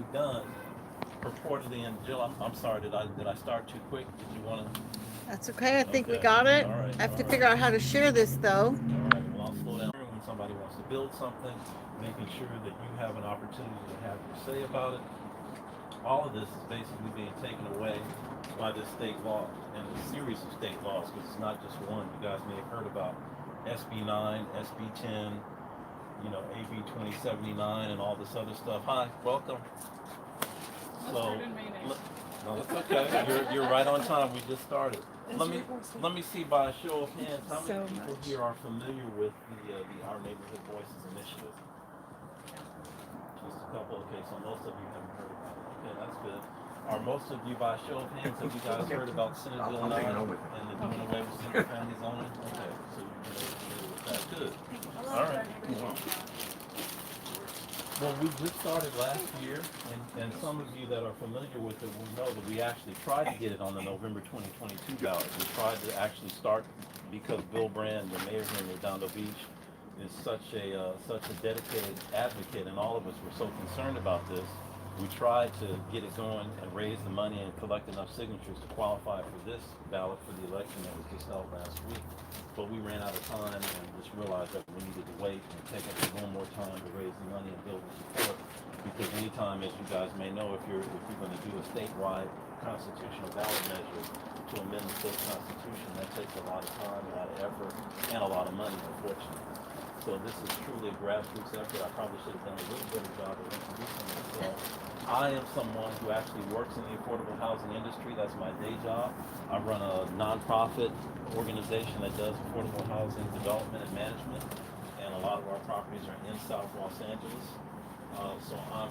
being done purportedly in Jill. I'm sorry, did I start too quick? Did you want to? That's okay. I think we Okay. got it. All right. I have All to right. figure out how to share this though. All right. Well, I'll slow down when somebody wants to build something, making sure that you have an opportunity to have your say about it. All of this is basically being taken away by this state law and a series of state laws, because it's not just one. You guys may have heard about SB 9, SB 10, AB 2079, and all this other stuff. Hi, welcome. So, no, that's okay. You're right on time. We just started. Let me see by a show of hands how many people here are familiar with the Our Neighborhood Voices initiative. Just a couple. Okay, so most of you haven't heard about it. Okay, that's good. Are most of you, by a show of hands, have you guys heard about Senate Bill 9 and the doing away with single family zoning? Okay, so you're familiar with that. Good. All right. Well, we just started last year, and some of you that are familiar with it will know that we actually tried to get it on the November 2022 ballot. We tried to actually start because Bill Brand, the mayor here in Redondo Beach, is such a dedicated advocate, and all of us were so concerned about this. We tried to get it going and raise the money and collect enough signatures to qualify for this ballot for the election that was just held last week. But we ran out of time and just realized that we needed to wait and take a little more time to raise the money and build the support. Because anytime, as you guys may know, if you're going to do a statewide constitutional ballot measure to amend the state constitution, that takes a lot of time, a lot of effort, and a lot of money, unfortunately. So this is truly a grassroots effort. I probably should have done a little better job of introducing myself. I am someone who actually works in the affordable housing industry. That's my day job. I run a nonprofit organization that does affordable housing development and management, and a lot of our properties are in South Los Angeles. So I'm,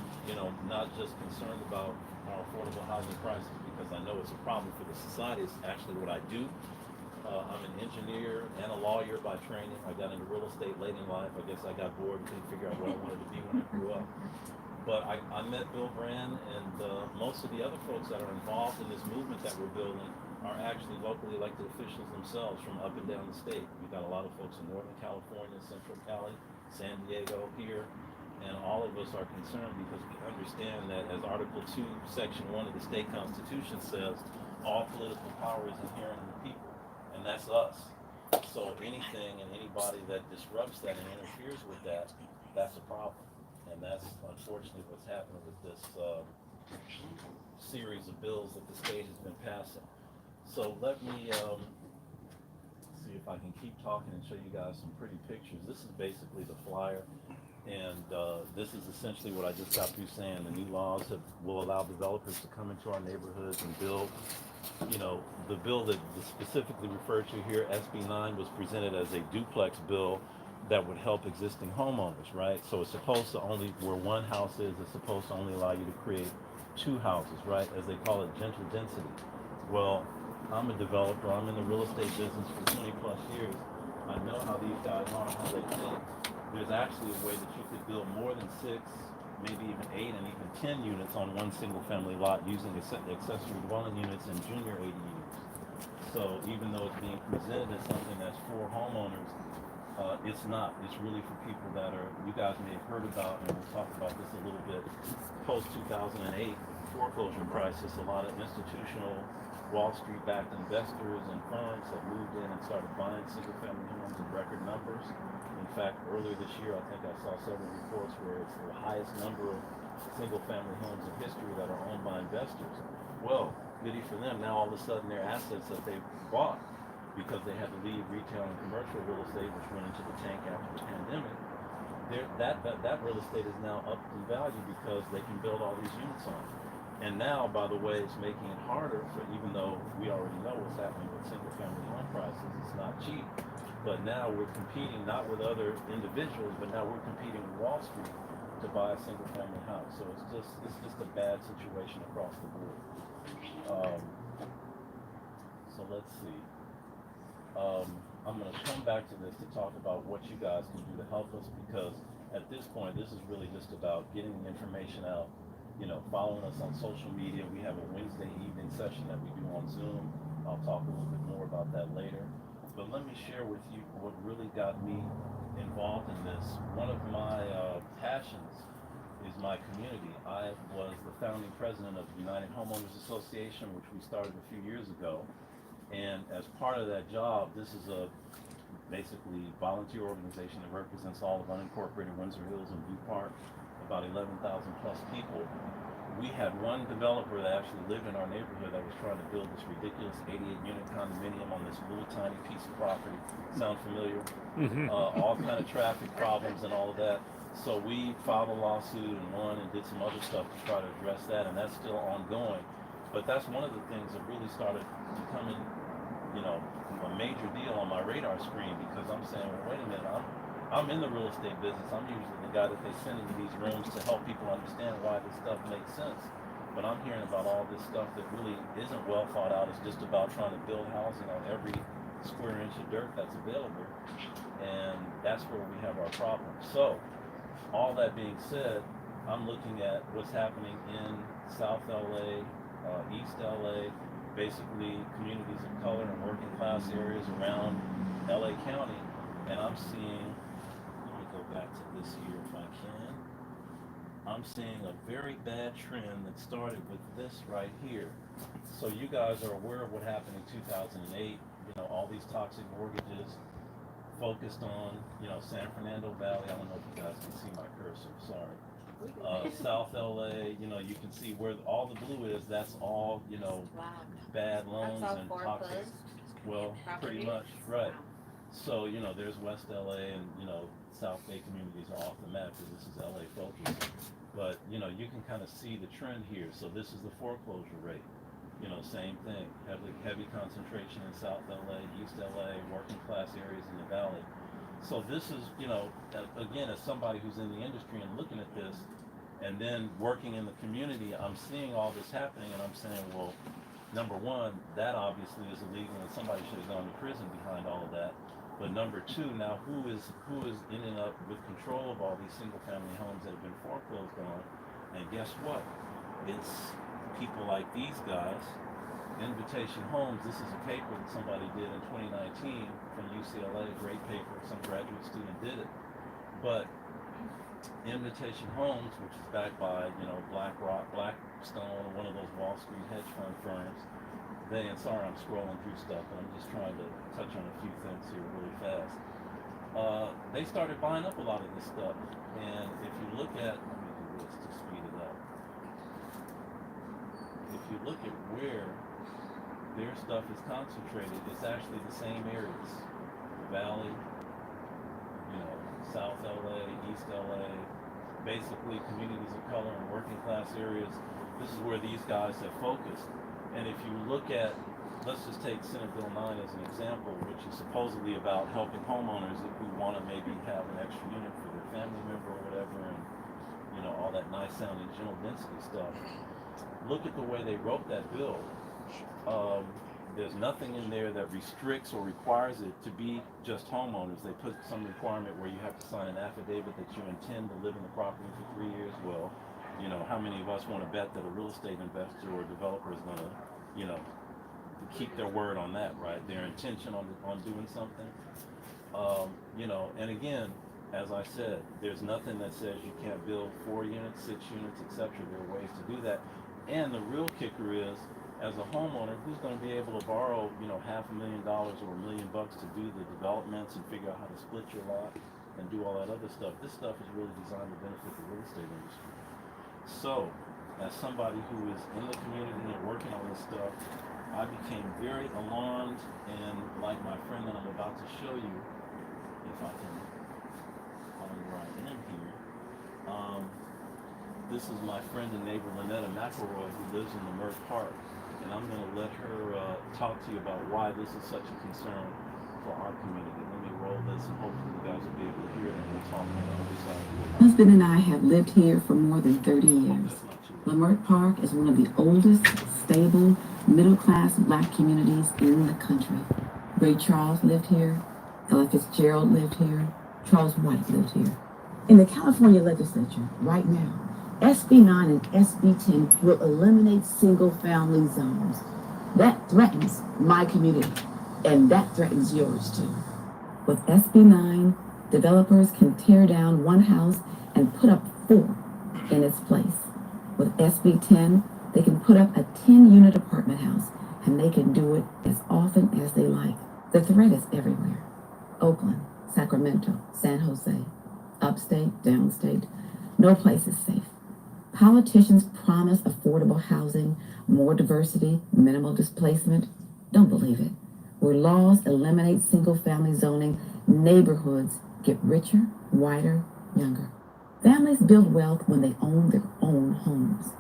not just concerned about our affordable housing crisis because I know it's a problem for the society. It's actually what I do. I'm an engineer and a lawyer by training. I got into real estate late in life. I guess I got bored and couldn't figure out what I wanted to be when I grew up. But I met Bill Brand, and most of the other folks that are involved in this movement that we're building are actually locally elected officials themselves from up and down the state. We've got a lot of folks in Northern California, Central Cali, San Diego here, and all of us are concerned because we understand that as Article 2, Section 1 of the state constitution says, all political power is inherent in the people, and that's us. So anything and anybody that disrupts that and interferes with that, that's a problem. And that's unfortunately what's happening with this series of bills that the state has been passing. So let me see if I can keep talking and show you guys some pretty pictures. This is basically the flyer. And this is essentially what I just got through saying. The new laws will allow developers to come into our neighborhoods and build. The bill that is specifically referred to here, SB 9, was presented as a duplex bill that would help existing homeowners, right? So it's supposed to only, where one house is, it's supposed to only allow you to create two houses, right? As they call it, gentle density. Well, I'm a developer. I'm in the real estate business for 20 plus years. I know how these guys are, how they think. There's actually a way that you could build more than 6, maybe even 8, and even 10 units on one single family lot using accessory dwelling units and junior ADUs. So even though it's being presented as something that's for homeowners, it's not. It's really for people that are, you guys may have heard about, and we'll talk about this a little bit, post 2008 foreclosure crisis. A lot of institutional Wall Street backed investors and firms have moved in and started buying single family homes in record numbers. In fact, earlier this year, I think I saw several reports where it's the highest number of single family homes in history that are owned by investors. Well, goody for them. Now all of a sudden their assets that they bought, because they had to leave retail and commercial real estate, which went into the tank after the pandemic, that real estate is now up in value because they can build all these units on it. And now, by the way, it's making it harder for, even though we already know what's happening with single family home prices, it's not cheap. But now we're competing not with other individuals, but now we're competing with Wall Street to buy a single family house. So it's just a bad situation across the board. So let's see. I'm going to come back to this to talk about what you guys can do to help us, because at this point, this is really just about getting the information out. Following us on social media. We have a Wednesday evening session that we do on Zoom. I'll talk a little bit more about that later. But let me share with you what really got me involved in this. One of my passions is my community. I was the founding president of the United Homeowners Association, which we started a few years ago. And as part of that job, this is a basically volunteer organization that represents all of unincorporated Windsor Hills and View Park, about 11,000 plus people. We had one developer that actually lived in our neighborhood that was trying to build this ridiculous 88-unit condominium on this little tiny piece of property. Sound familiar? All kind of traffic problems and all of that. So we filed a lawsuit and won and did some other stuff to try to address that, and that's still ongoing. But that's one of the things that really started becoming, you know, a major deal on my radar screen, because I'm saying, well, wait a minute, I'm in the real estate business. I'm usually the guy that they send into these rooms to help people understand why this stuff makes sense. But I'm hearing about all this stuff that really isn't well thought out. It's just about trying to build housing on every square inch of dirt that's available. And that's where we have our problem. So, all that being said, I'm looking at what's happening in South LA, East LA, basically communities of color and working class areas around LA County. And I'm seeing, let me go back to this here if I can. I'm seeing a very bad trend that started with this right here. So you guys are aware of what happened in 2008, you know, all these toxic mortgages focused on, you know, San Fernando Valley. I don't know if you guys can see my cursor, sorry. South LA, you know, you can see where all the blue is, that's all, you know, bad loans That's all and foreclosed toxic. Well, pretty properties? much, right. Wow. So, you know, there's West LA and, you know, South Bay communities are off the map because this is LA focused. But, you know, you can kind of see the trend here. So this is the foreclosure rate. You know, same thing, heavy concentration in South LA, East LA, working class areas in the valley. So this is, you know, again, as somebody who's in the industry and looking at this, and then working in the community, I'm seeing all this happening, and I'm saying, well, number one, that obviously is illegal, and somebody should have gone to prison behind all of that. But number two, now who is ending up with control of all these single-family homes that have been foreclosed on? And guess what? It's people like these guys. Invitation Homes, this is a paper that somebody did in 2019 from UCLA, a great paper, some graduate student did it. But Invitation Homes, which is backed by, you know, BlackRock, Blackstone, or one of those Wall Street hedge fund firms, and sorry I'm scrolling through stuff, but I'm just trying to touch on a few things here really fast. They started buying up a lot of this stuff. And if you look at, let me do this to speed it up. If you look at where their stuff is concentrated, it's actually the same areas. The Valley, you know, South LA, East LA, basically communities of color and working class areas. This is where these guys have focused. And if you look at, let's just take Senate Bill 9 as an example, which is supposedly about helping homeowners who want to maybe have an extra unit for their family member or whatever, and, you know, all that nice sounding general density stuff. Look at the way they wrote that bill. There's nothing in there that restricts or requires it to be just homeowners. They put some requirement where you have to sign an affidavit that you intend to live in the property for 3 years. Well, you know, how many of us want to bet that a real estate investor or developer is going to, you know, keep their word on that, right? Their intention on doing something. You know, and again, as I said, there's nothing that says you can't build 4 units, 6 units, etc. There are ways to do that. And the real kicker is, as a homeowner, who's going to be able to borrow, you know, $500,000 or $1 million to do the developments and figure out how to split your lot and do all that other stuff? This stuff is really designed to benefit the real estate industry. So, as somebody who is in the community and working on this stuff, I became very alarmed, and like my friend that I'm about to show you, if I can find where I am here, this is my friend and neighbor Lynetta McElroy, who lives in the Leimert Park. And I'm going to let her talk to you about why this is such a concern for our community. Let me roll this, and hopefully you guys will be able to hear it, and we'll talk on the other side. My husband and I have lived here for more than 30 years. Leimert Park is one of the oldest, stable, middle-class black communities in the country. Ray Charles lived here. Ella Fitzgerald lived here. Charles White lived here. In the California legislature right now, SB 9 and SB 10 will eliminate single-family zones. That threatens my community, and that threatens yours too. With SB 9, developers can tear down one house and put up 4. in its place. With SB 10, they can put up a 10-unit apartment house, and they can do it as often as they like. The threat is everywhere. Oakland, Sacramento, San Jose, upstate, downstate, no place is safe. Politicians promise affordable housing, more diversity, minimal displacement. Don't believe it. Where laws eliminate single-family zoning, neighborhoods get richer, whiter, younger. Families build wealth when they own their own homes.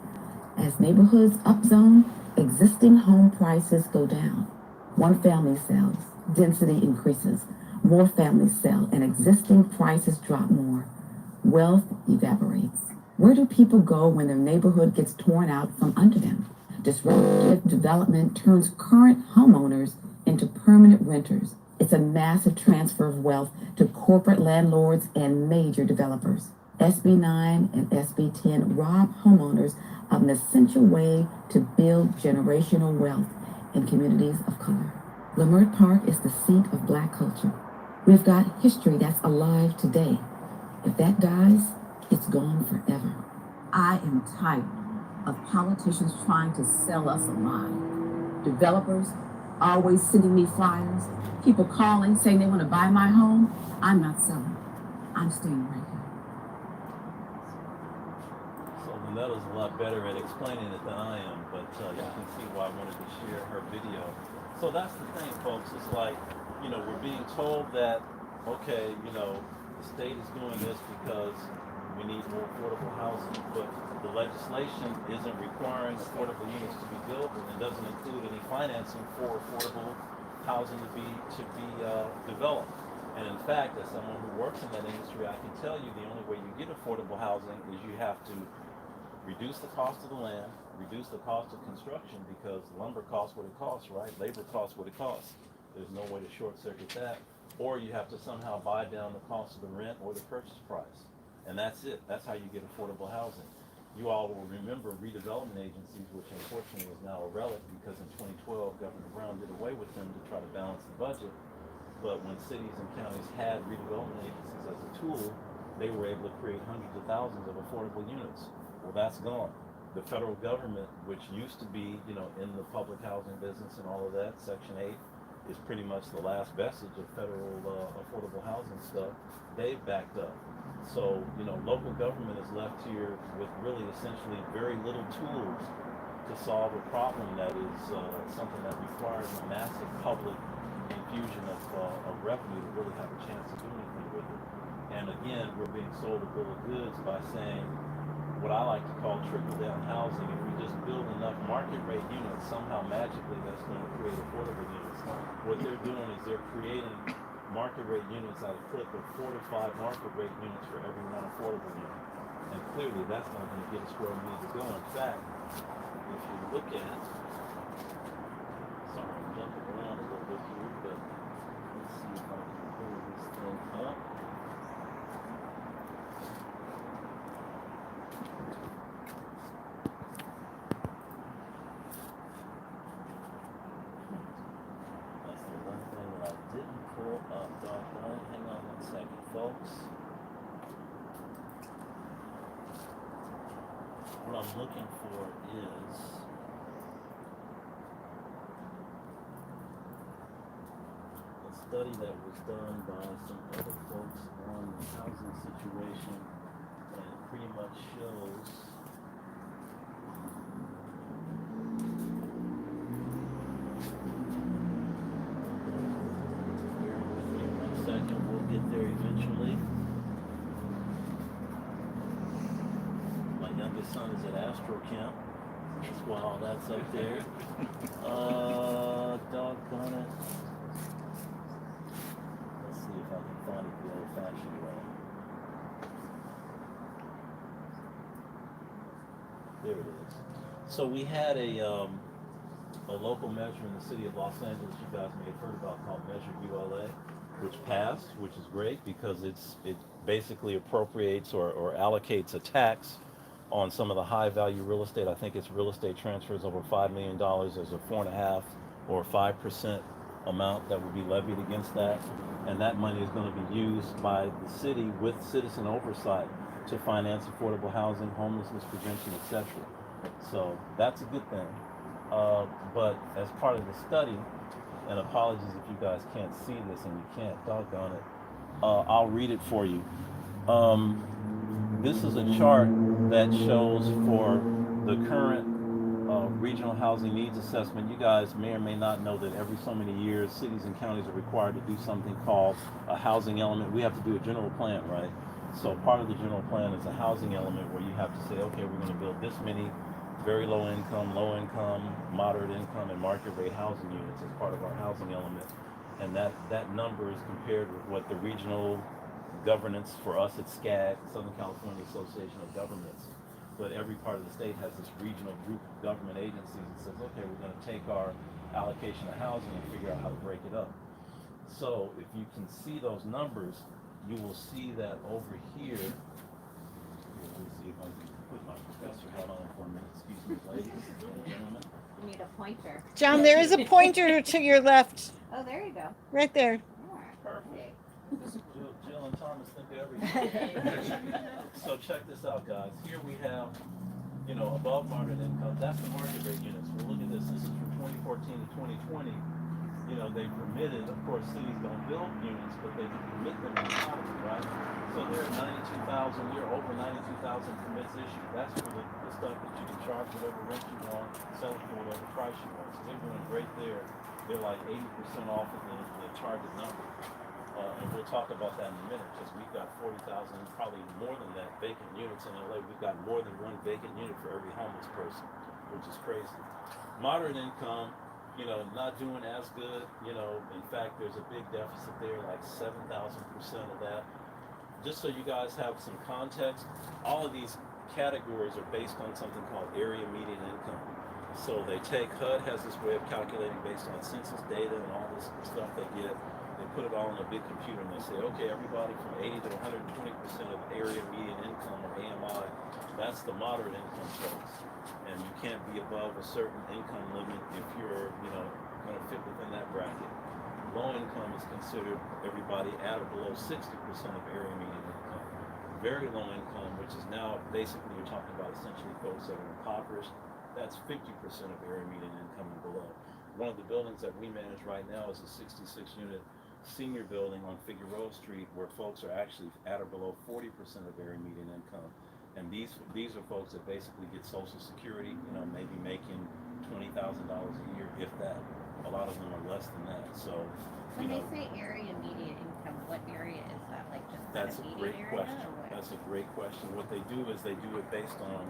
As neighborhoods upzone, existing home prices go down. One family sells, density increases. More families sell, and existing prices drop more. Wealth evaporates. Where do people go when their neighborhood gets torn out from under them? Disruptive development turns current homeowners into permanent renters. It's a massive transfer of wealth to corporate landlords and major developers. SB 9 and SB 10 rob homeowners of an essential way to build generational wealth in communities of color. Leimert Park is the seat of Black culture. We've got history that's alive today. If that dies, it's gone forever. I am tired of politicians trying to sell us a lie. Developers always sending me flyers, people calling saying they want to buy my home. I'm not selling. I'm staying right here. So Lunetta's a lot better at explaining it than I am, but you can see why I wanted to share her video. So that's the thing, folks. It's like, we're being told that, okay, the state is doing this because we need more affordable housing, but the legislation isn't requiring affordable units to be built, and it doesn't include any financing for affordable housing to be developed. And in fact, as someone who works in that industry, I can tell you the only way you get affordable housing is you have to reduce the cost of the land, reduce the cost of construction, because lumber costs what it costs, right? Labor costs what it costs. There's no way to short circuit that. Or you have to somehow buy down the cost of the rent or the purchase price. And that's it. That's how you get affordable housing. You all will remember redevelopment agencies, which unfortunately is now a relic because in 2012, Governor Brown did away with them to try to balance the budget. But when cities and counties had redevelopment agencies as a tool, they were able to create hundreds of thousands of affordable units. Well, that's gone. The federal government, which used to be, in the public housing business and all of that, Section 8, is pretty much the last vestige of federal affordable housing stuff. They've backed up. So, local government is left here with really essentially very little tools to solve a problem that is something that requires a massive public infusion of revenue to really have a chance to do anything with it. And again, we're being sold a bill of goods by saying what I like to call trickle-down housing. If we just build enough market rate units, somehow magically that's going to create affordable units. What they're doing is they're creating market rate units at a clip of 4 to 5 market rate units for every one affordable unit. And clearly that's not going to get us where we need to go. In fact, if you look at, sorry, I'm jumping around a little bit here, but let's see if I can pull this thing up. That's the one thing that I didn't pull up, doggone. Hang on one second, folks. What I'm looking for is a study that was done by some other folks on the housing situation, and it pretty much shows bear with me 1 second, we'll get there eventually. My youngest son is at Astro Camp. That's why all that's up there. Doggone it. Let's see if I can find it the old-fashioned way. There it is. So we had a local measure in the city of Los Angeles you guys may have heard about called Measure ULA, which passed, which is great because it basically appropriates or allocates a tax on some of the high value real estate. I think it's real estate transfers over $5 million. There's a 4.5 or 5% amount that would be levied against that. And that money is going to be used by the city with citizen oversight to finance affordable housing, homelessness prevention, etc. So that's a good thing. But as part of the study, and apologies if you guys can't see this and you can't doggone it, I'll read it for you. This is a chart that shows for the current regional housing needs assessment. You guys may or may not know that every so many years, cities and counties are required to do something called a housing element. We have to do a general plan, right? So part of the general plan is a housing element where you have to say, okay, we're going to build this many very low income, moderate income, and market rate housing units as part of our housing element. And that number is compared with what the regional governance for us at SCAG, Southern California Association of Governments. But every part of the state has this regional group of government agencies that says, okay, we're going to take our allocation of housing and figure out how to break it up. So if you can see those numbers, you will see that over here, let me see if I can put my professor hat on for a minute. Excuse me, ladies and gentlemen. You need a pointer. John, there is a pointer to your left, Oh, there you go. right there. Perfect. Jill and Thomas think of everything. So check this out, guys. Here we have, above moderate income. That's the market rate units. Well, look at this. This is from 2014 to 2020. They permitted, of course, cities don't build units, but they can permit them in housing, right? So there are 92,000, over 92,000 permits issued. That's for the stuff that you can charge whatever rent you want, sell it for whatever price you want. So they're doing great there. They're like 80% off of the target number. And we'll talk about that in a minute, because we've got 40,000, probably more than that, vacant units in LA. We've got more than one vacant unit for every homeless person, which is crazy. Moderate income, not doing as good. In fact, there's a big deficit there, like 7,000% of that. Just so you guys have some context, all of these categories are based on something called area median income. So HUD has this way of calculating based on census data and all this stuff they get. They put it all in a big computer and they say, okay, everybody from 80 to 120% of area median income, or AMI, that's the moderate income folks. And you can't be above a certain income limit if you're, going to fit within that bracket. Low income is considered everybody at or below 60% of area median income. Very low income, which is now basically you're talking about essentially folks that are impoverished, that's 50% of area median income and below. One of the buildings that we manage right now is a 66-unit senior building on Figueroa Street, where folks are actually at or below 40% of area median income. And these are folks that basically get Social Security, maybe making $20,000 a year, if that. A lot of them are less than that. So, When they say area median income, what area is that? Like just that's a median great area, question. or what? That's a great question. What they do is they do it based on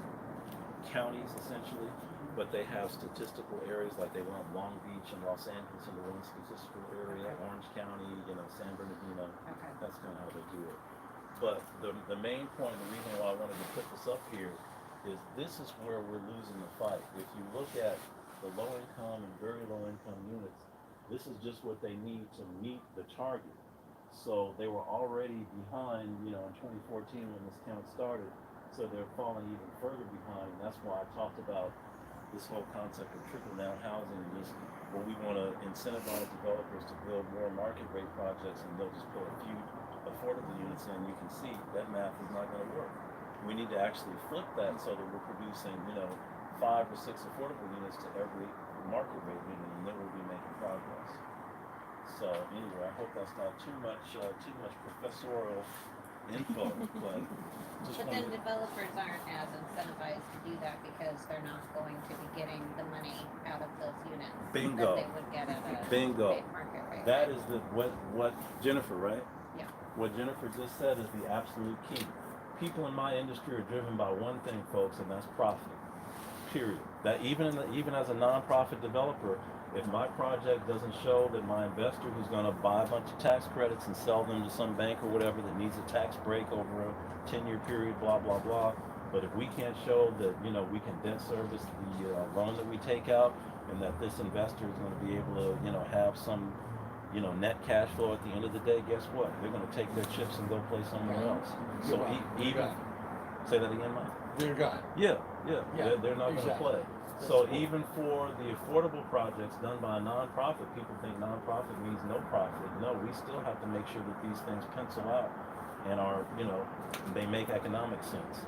counties, essentially, but they have statistical areas, like they want Long Beach and Los Angeles in the one statistical area, Orange County, San Bernardino. Okay. That's kind of how they do it. But the main point, the reason why I wanted to put this up here, is this is where we're losing the fight. If you look at the low income and very low income units, this is just what they need to meet the target. So they were already behind, in 2014 when this count started. So they're falling even further behind. And that's why I talked about this whole concept of trickle-down housing, and just where we want to incentivize developers to build more market rate projects, and they'll just put a few affordable units in. You can see that math is not going to work. We need to actually flip that so that we're producing, 5 or 6 affordable units to every market rate unit, and then we'll be making progress. So anyway, I hope that's not too much professorial info, but just But then developers aren't as incentivized to do that because they're not going to be getting the money out of those units Bingo. that they would get at a Bingo. big market rate. that is what Jennifer, right? Yeah. What Jennifer just said is the absolute key. People in my industry are driven by one thing, folks, and that's profit. Period. That even as a nonprofit developer, if my project doesn't show that my investor who's going to buy a bunch of tax credits and sell them to some bank or whatever that needs a tax break over a 10-year period, blah, blah, blah. But if we can't show that, we can debt service the loan that we take out, and that this investor is going to be able to, have some, net cash flow at the end of the day, guess what? They're going to take their chips and go play somewhere else. So even, say that again, Mike? They're gone. Yeah. Yeah, They're not going to exactly. play. So even for the affordable projects done by a nonprofit, people think nonprofit means no profit. No, we still have to make sure that these things pencil out and are, they make economic sense.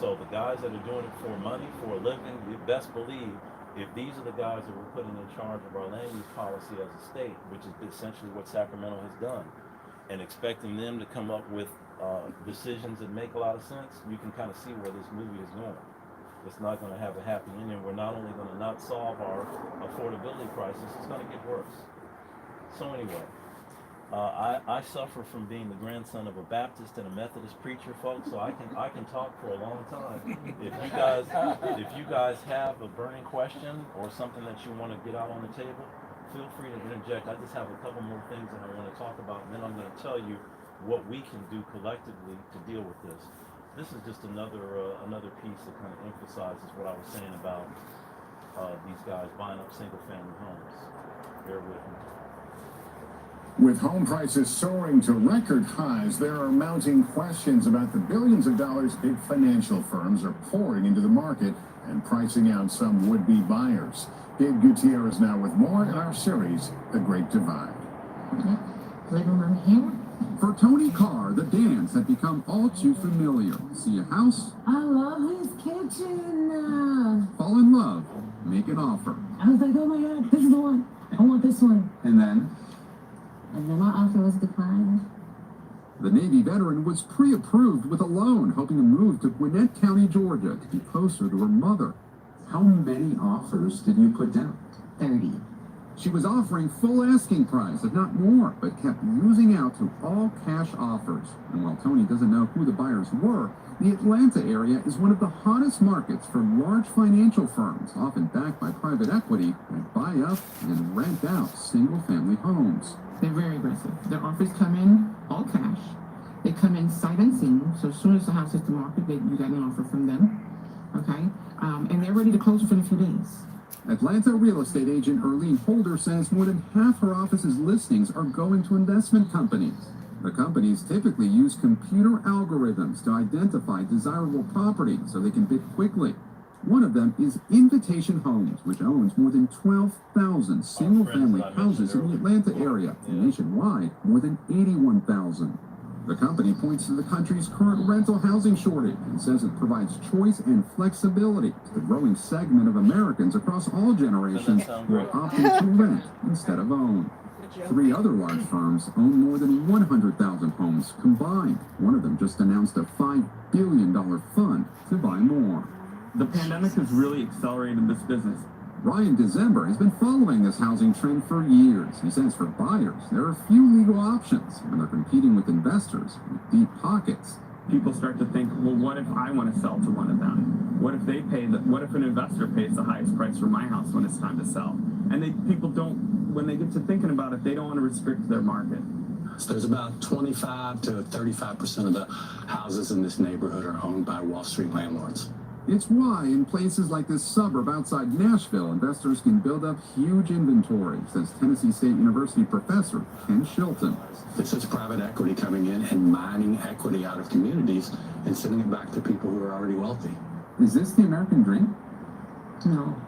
So the guys that are doing it for money, for a living, you best believe if these are the guys that we're putting in charge of our land use policy as a state, which is essentially what Sacramento has done, and expecting them to come up with decisions that make a lot of sense, you can kind of see where this movie is going. It's not going to have a happy ending. We're not only going to not solve our affordability crisis, it's going to get worse. So anyway, I suffer from being the grandson of a Baptist and a Methodist preacher, folks. So I can talk for a long time. If you guys have a burning question or something that you want to get out on the table, feel free to interject. I just have a couple more things that I want to talk about, and then I'm going to tell you what we can do collectively to deal with this. This is just another piece that kind of emphasizes what I was saying about these guys buying up single-family homes. Bear with me. With home prices soaring to record highs, there are mounting questions about the billions of dollars big financial firms are pouring into the market and pricing out some would-be buyers. Gabe Gutierrez now with more in our series, The Great Divide. Living room here. For Tony Carr, the dance had become all too familiar. See a house, I love this kitchen. fall in love, make an offer. I was like, oh my God, this is the one. I want this one. And then my offer was declined. the Navy veteran was pre-approved with a loan, hoping to move to Gwinnett County, Georgia, to be closer to her mother. How many offers did you put down? 30. She was offering full asking price, if not more, but kept losing out to all cash offers. And while Tony doesn't know who the buyers were, the Atlanta area is one of the hottest markets for large financial firms, often backed by private equity, that buy up and rent out single-family homes. They're very aggressive. Their offers come in all cash. They come in sight unseen. So as soon as the house hits the market, you got an offer from them. Okay? And they're ready to close within a few days. Atlanta real estate agent Erlene Holder says more than half her office's listings are going to investment companies. The companies typically use computer algorithms to identify desirable property so they can bid quickly. One of them is Invitation Homes, which owns more than 12,000 single-family houses in the Atlanta area, and nationwide, more than 81,000. The company points to the country's current rental housing shortage and says it provides choice and flexibility to the growing segment of Americans across all generations who are opting to rent instead of own. 3 other large firms own more than 100,000 homes combined. One of them just announced a $5 billion fund to buy more. The pandemic has really accelerated this business. Ryan December has been following this housing trend for years. He says for buyers, there are few legal options when they're competing with investors with deep pockets. People start to think, well, what if I want to sell to one of them? What if what if an investor pays the highest price for my house when it's time to sell? And people don't, when they get to thinking about it, they don't want to restrict their market. So there's about 25 to 35% of the houses in this neighborhood are owned by Wall Street landlords. It's why in places like this suburb outside Nashville, investors can build up huge inventory, says Tennessee State University professor Ken Shilton. This is private equity coming in and mining equity out of communities and sending it back to people who are already wealthy. Is this the American dream? No.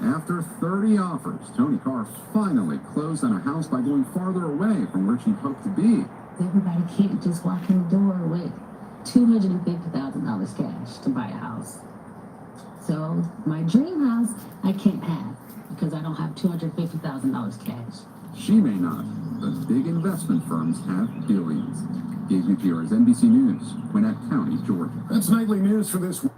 After 30 offers, Tony Carr finally closed on a house by going farther away from where she hoped to be. Everybody can't just walk in the door with $250,000 cash to buy a house. So my dream house I can't have because I don't have $250,000 cash. She may not, but big investment firms have billions. Gabe Gutierrez, NBC News, Gwinnett County, Georgia. That's nightly news for this week.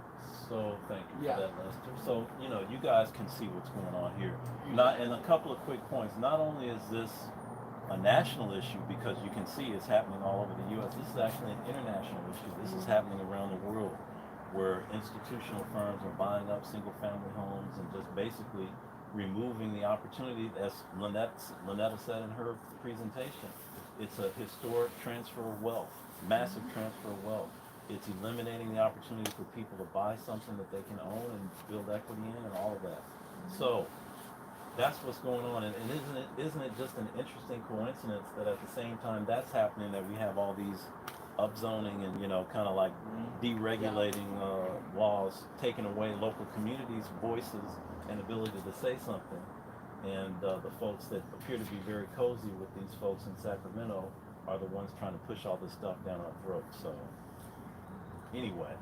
So thank you for that, Lester. So, you guys can see what's going on here. And a couple of quick points. Not only is this a national issue, because you can see it's happening all over the U.S., this is actually an international issue. This is happening around the world, where institutional firms are buying up single-family homes and just basically removing the opportunity, as Lynetta said in her presentation. It's a historic transfer of wealth, massive transfer of wealth. It's eliminating the opportunity for people to buy something that they can own and build equity in and all of that. So that's what's going on. And isn't it just an interesting coincidence that at the same time that's happening, that we have all these upzoning and, kind of like deregulating laws, taking away local communities' voices and ability to say something. And the folks that appear to be very cozy with these folks in Sacramento are the ones trying to push all this stuff down our throats. So anyway,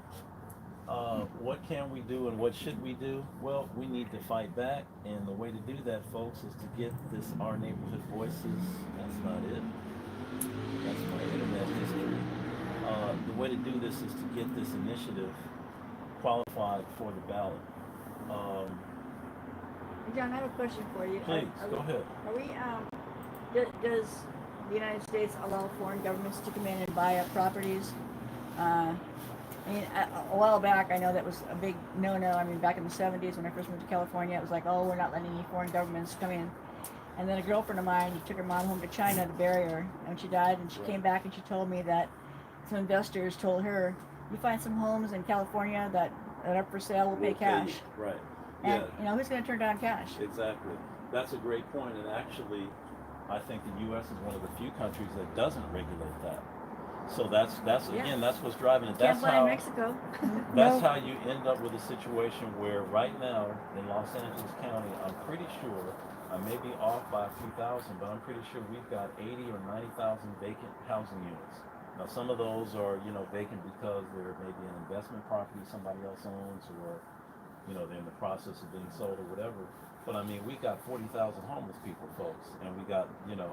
what can we do and what should we do? Well, we need to fight back, and the way to do that, folks, is to get this Our Neighborhood Voices. That's not it. That's my internet history. The way to do this is to get this initiative qualified for the ballot. John, I have a question for you. Please, go ahead. Are we, does the United States allow foreign governments to come in and buy up properties? I mean, a while back, I know that was a big no-no. I mean, back in the 70s when I first moved to California, it was like, oh, we're not letting any foreign governments come in. And then a girlfriend of mine took her mom home to China to bury her, and when she died, and she came back and she told me that some investors told her, you find some homes in California that are up for sale, we'll pay cash. Right. And, Yeah. you know, who's going to turn down cash? Exactly. That's a great point, and actually, I think the U.S. is one of the few countries that doesn't regulate that. So that's again, that's what's driving it. Can't That's blame how Mexico. that's how you end up with a situation where right now in Los Angeles County, I'm pretty sure, I may be off by a few thousand, but I'm pretty sure we've got 80 or 90,000 vacant housing units. Now, some of those are, vacant because they're maybe an investment property somebody else owns, or they're in the process of being sold or whatever. But I mean, we got 40,000 homeless people, folks, and we got,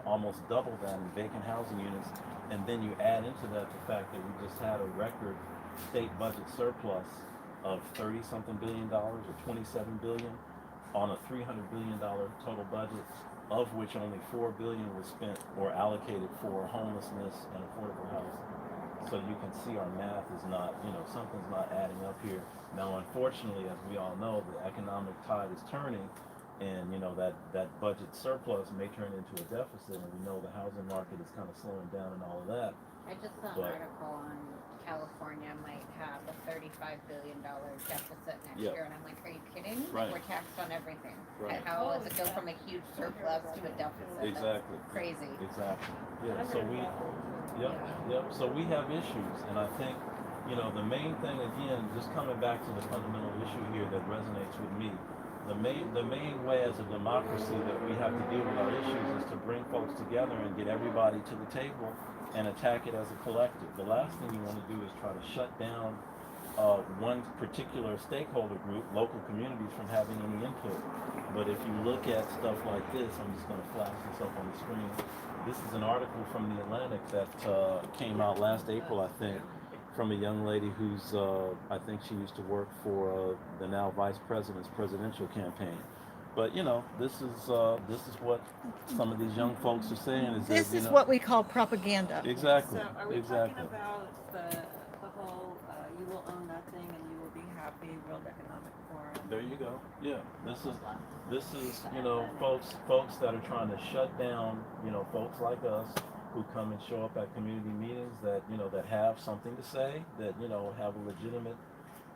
almost double that in vacant housing units. And then you add into that the fact that we just had a record state budget surplus of 30-something billion dollars, or 27 billion, on a $300 billion total budget, of which only $4 billion was spent or allocated for homelessness and affordable housing. So you can see our math is not, something's not adding up here. Now, unfortunately, as we all know, the economic tide is turning, and that budget surplus may turn into a deficit, and we know the housing market is kind of slowing down and all of that. I just saw an article on California might have a $35 billion deficit next year, and I'm like, are you kidding? Right. We're taxed on everything. Right. How does it go from a huge surplus to a deficit? Exactly. That's crazy. Exactly. Yeah. So So we have issues, and I think the main thing, again, just coming back to the fundamental issue here that resonates with me. The main way as a democracy that we have to deal with our issues is to bring folks together and get everybody to the table and attack it as a collective. The last thing you want to do is try to shut down one particular stakeholder group, local communities, from having any input. But if you look at stuff like this, I'm just going to flash this up on the screen. This is an article from The Atlantic that came out last April, I think, from a young lady who's, I think she used to work for the now vice president's presidential campaign. But this is what some of these young folks are saying. This is what we call propaganda. Exactly. So are we exactly. talking about the whole you will own nothing and you will be happy World Economic Forum? There you go. Yeah. This is folks that are trying to shut down folks like us who come and show up at community meetings that that have something to say, that have a legitimate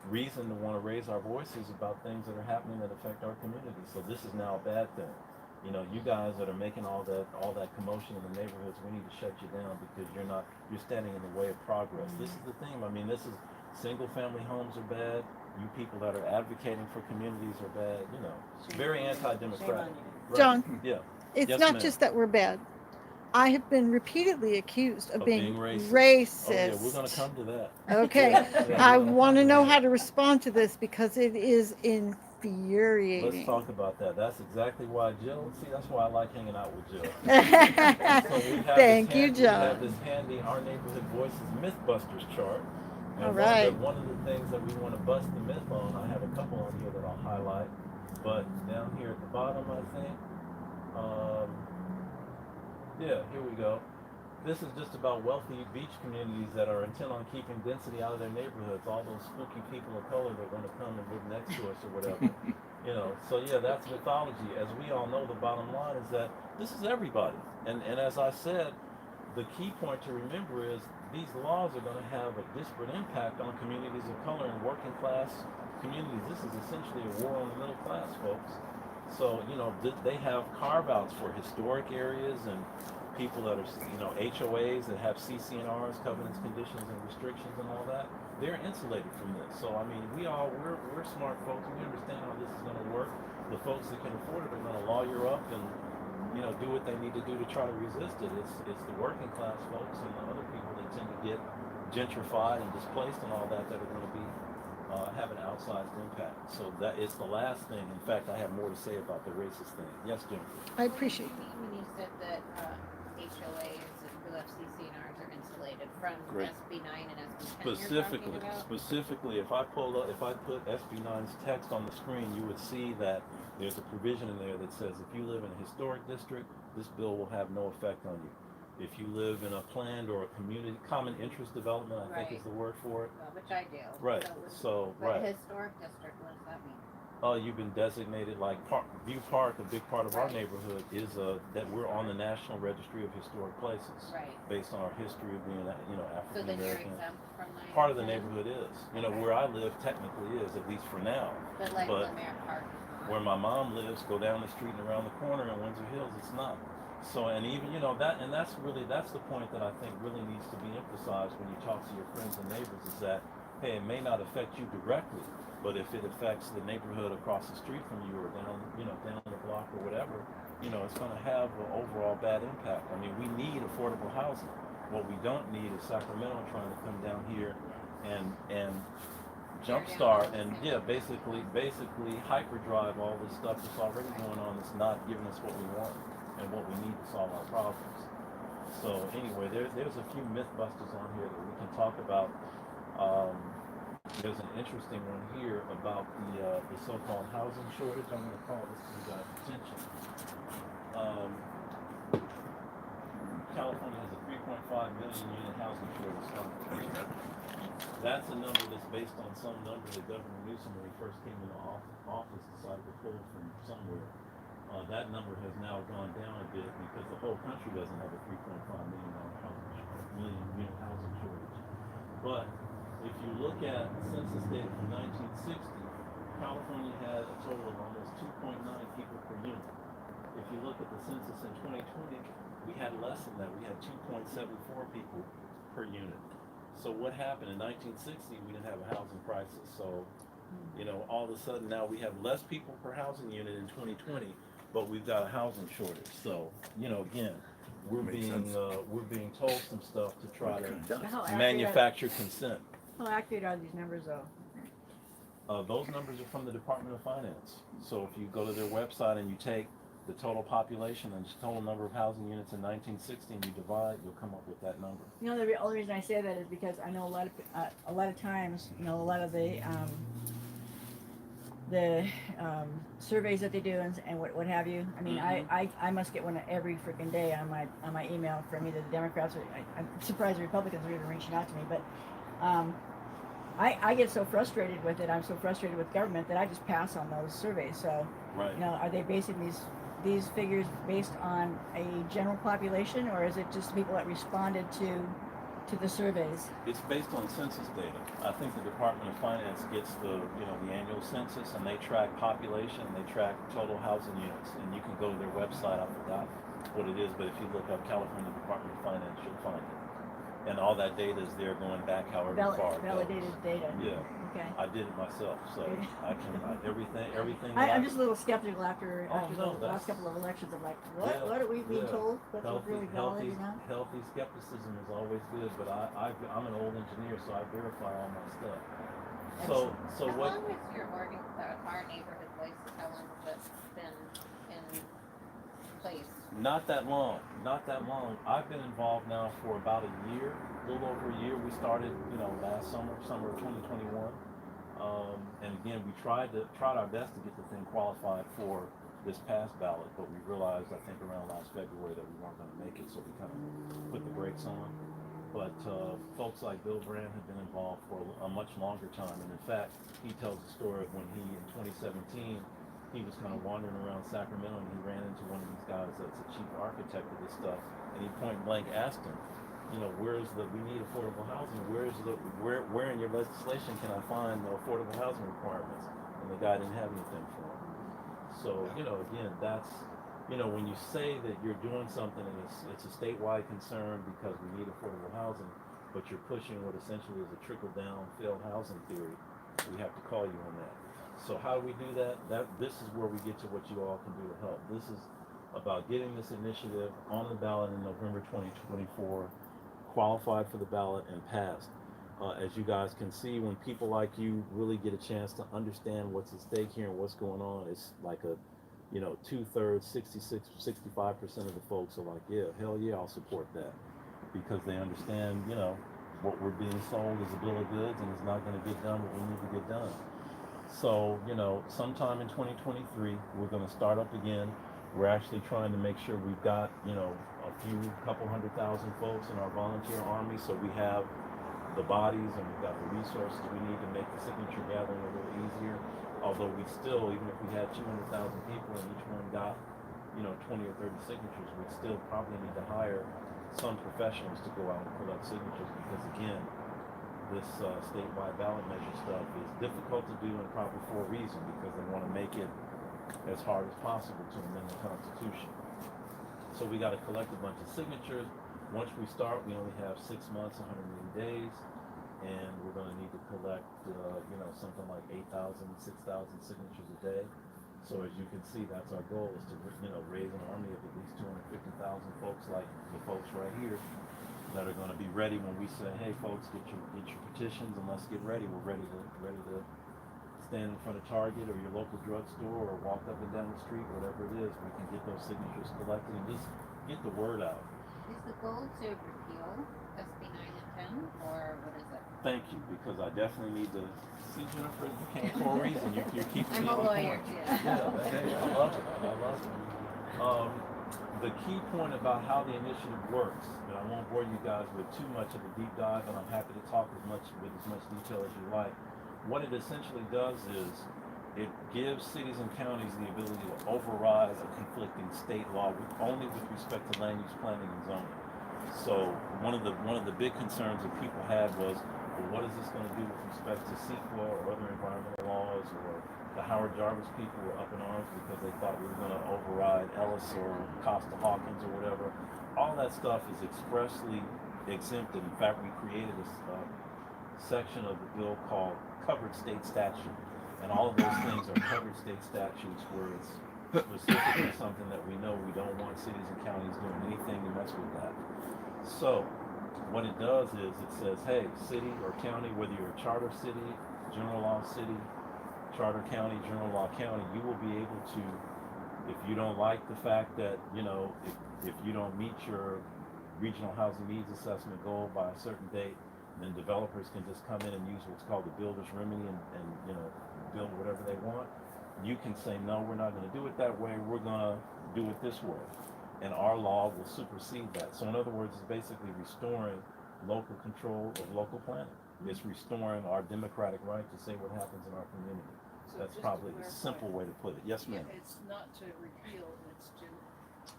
reason to want to raise our voices about things that are happening that affect our community. So this is now a bad thing. You guys that are making all that commotion in the neighborhoods, we need to shut you down because you're standing in the way of progress. This is the theme. I mean, this is single family homes are bad. You people that are advocating for communities are bad. Very anti-democratic. Right. John, Yeah. it's Yes, not ma'am. just that we're bad. I have been repeatedly accused of being racist. racist. Oh, yeah, we're going to come to that. Okay, Yeah, I we're gonna want to come know that. how to respond to this because it is Let's infuriating. talk about that. That's exactly why Jill. See, that's why I like hanging out with Jill. So we have Thank you, We have John. this handy Our Neighborhood Voices Mythbusters chart. And All right. One of the things that we want to bust the myth on, I have a couple on here that I'll highlight. But down here at the bottom, I think. Yeah, here we go. This is just about wealthy beach communities that are intent on keeping density out of their neighborhoods. All those spooky people of color that want to come and live next to us or whatever. So yeah, that's mythology. As we all know, the bottom line is that this is everybody. And as I said, the key point to remember is these laws are going to have a disparate impact on communities of color and working class communities. This is essentially a war on the middle class, folks. So, they have carve-outs for historic areas and people that are, HOAs that have CCNRs, covenants, conditions, and restrictions and all that. They're insulated from this. So, I mean, we're smart folks. We understand how this is going to work. The folks that can afford it are going to lawyer up and, you know, do what they need to do to try to resist it. It's the working class folks and the other people that tend to get gentrified and displaced and all that that are going to be have an outsized impact. So that is the last thing. In fact, I have more to say about the racist thing. Yes, Jim. I appreciate that. When you said that HOAs and UFCCNRs are insulated from Great. SB 9 and SB 10 you're talking about? Specifically, if I put SB9's text on the screen, you would see that there's a provision in there that says if you live in a historic district, this bill will have no effect on you. If you live in a planned or a community common interest development, I think is the word for it. Well, which I do. Right. But historic district, what does that mean? You've been designated like View Park. A big part of our neighborhood is that we're on the National Registry of Historic Places, Right. based on our history of being, So African then you're American. exempt from 9 Part and of the 10? neighborhood is, where I live technically is, at least for now. But like but Lemare Park is not. Where my mom lives, go down the street and around the corner in Windsor Hills, it's not. So, and even, that's the point that I think really needs to be emphasized when you talk to your friends and neighbors is that, hey, it may not affect you directly, but if it affects the neighborhood across the street from you or down the block or whatever, it's going to have an overall bad impact. I mean, we need affordable housing. What we don't need is Sacramento trying to come down here and jumpstart and basically hyperdrive all this stuff that's already going on that's not giving us what we want and what we need to solve our problems. So anyway, there's a few myth busters on here that we can talk about. There's an interesting one here about the so-called housing shortage. I'm going to call this to you guys' attention. California has a 3.5 million unit housing shortage. That's a number that's based on some number that Governor Newsom, when he first came into office, decided to pull from somewhere. That number has now gone down a bit because the whole country doesn't have a 3.5 million unit housing shortage. But if you look at census data from 1960, California had a total of almost 2.9 people per unit. If you look at the census in 2020, we had less than that. We had 2.74 people per unit. So what happened in 1960? We didn't have a housing crisis. So, all of a sudden now we have less people per housing unit in 2020, but we've got a housing shortage. So, again, we're being told some stuff to try to manufacture consent. How accurate are these numbers, though? Those numbers are from the Department of Finance. So if you go to their website and you take the total population and the total number of housing units in 1960 and you divide, you'll come up with that number. The only reason I say that is because I know a lot of times, a lot of the surveys that they do and what have you. I mean, I must get one every freaking day on my email from either the Democrats or I'm surprised the Republicans are even reaching out to me, but I get so frustrated with it. I'm so frustrated with government that I just pass on those surveys. So, are they basing these figures based on a general population, or is it just people that responded to the surveys? It's based on census data. I think the Department of Finance gets the annual census and they track population and they track total housing units. And you can go to their website. I forgot what it is, but if you look up California Department of Finance, you'll find it. And all that data is there going back however far. Validated data. Yeah. Okay. I did it myself, so I can everything. I'm just a little skeptical after no, the last couple of elections. I'm like, what are we being told? What's really valid, Healthy skepticism is always good, but I'm an old engineer, so I verify all my stuff. So how what? long has your our neighborhood voices? How long has it been in place? Not that long. I've been involved now for about a year, a little over a year. We started, last summer of 2021. And again, we tried our best to get the thing qualified for this past ballot, but we realized, I think around last February, that we weren't going to make it, so we kind of put the brakes on. But folks like Bill Brand have been involved for a much longer time. And in fact, he tells the story of when he, in 2017, he was kind of wandering around Sacramento and he ran into one of these guys that's a chief architect of this stuff, and he point blank asked him, we need affordable housing, where in your legislation can I find the affordable housing requirements? And the guy didn't have anything for him. So, again, that's, when you say that you're doing something and it's a statewide concern because we need affordable housing, but you're pushing what essentially is a trickle-down failed housing theory, we have to call you on that. So how do we do that? This is where we get to what you all can do to help. This is about getting this initiative on the ballot in November 2024, qualified for the ballot and passed. As you guys can see, when people like you really get a chance to understand what's at stake here and what's going on, it's like a, 2/3, 65% of the folks are like, yeah, hell yeah, I'll support that. Because they understand, what we're being sold is a bill of goods and it's not going to get done what we need to get done. So, sometime in 2023, we're going to start up again. We're actually trying to make sure we've got, couple 100,000 folks in our volunteer army, so we have the bodies and we've got the resources we need to make the signature gathering a little easier. Although we still, even if we had 200,000 people and each one got, 20 or 30 signatures, we'd still probably need to hire some professionals to go out and collect signatures because, again, this statewide ballot measure stuff is difficult to do and probably for a reason, because they want to make it as hard as possible to amend the Constitution. So we got to collect a bunch of signatures. Once we start, we only have 6 months, 180 days, and we're going to need to collect, something like 8,000, 6,000 signatures a day. So as you can see, that's our goal, is to, raise an army of at least 250,000 folks like the folks right here that are going to be ready when we say, hey folks, get your petitions and let's get ready. We're ready to stand in front of Target or your local drugstore or walk up and down the street, whatever it is. We can get those signatures collected and just get the word out. Is the goal to repeal SB 9 and 10, or what is it? Thank you, because I definitely need to see Jennifer. You came for a reason. You're keeping I'm me a on lawyer point. too. Yeah, hey, I love it. The key point about how the initiative works, and I won't bore you guys with too much of a deep dive, and I'm happy to talk with as much detail as you like. What it essentially does is it gives cities and counties the ability to override a conflicting state law only with respect to land use planning and zoning. So one of the big concerns that people had was, well, what is this going to do with respect to CEQA or other environmental laws? Or the Howard Jarvis people were up in arms because they thought we were going to override Ellis or Costa Hawkins or whatever. All that stuff is expressly exempted. In fact, we created a section of the bill called covered state statute. And all of those things are covered state statutes where it's specifically something that we know we don't want cities and counties doing anything to mess with that. So what it does is it says, hey, city or county, whether you're a charter city, general law city, charter county, general law county, you will be able to, if you don't like the fact that, if you don't meet your regional housing needs assessment goal by a certain date, then developers can just come in and use what's called the builder's remedy and build whatever they want. You can say, no, we're not going to do it that way. We're going to do it this way. And our law will supersede that. So in other words, it's basically restoring local control of local planning. It's restoring our democratic right to say what happens in our community. So That's just to probably the clarify, simple way to put it. Yes, ma'am. It's not to repeal, it's to,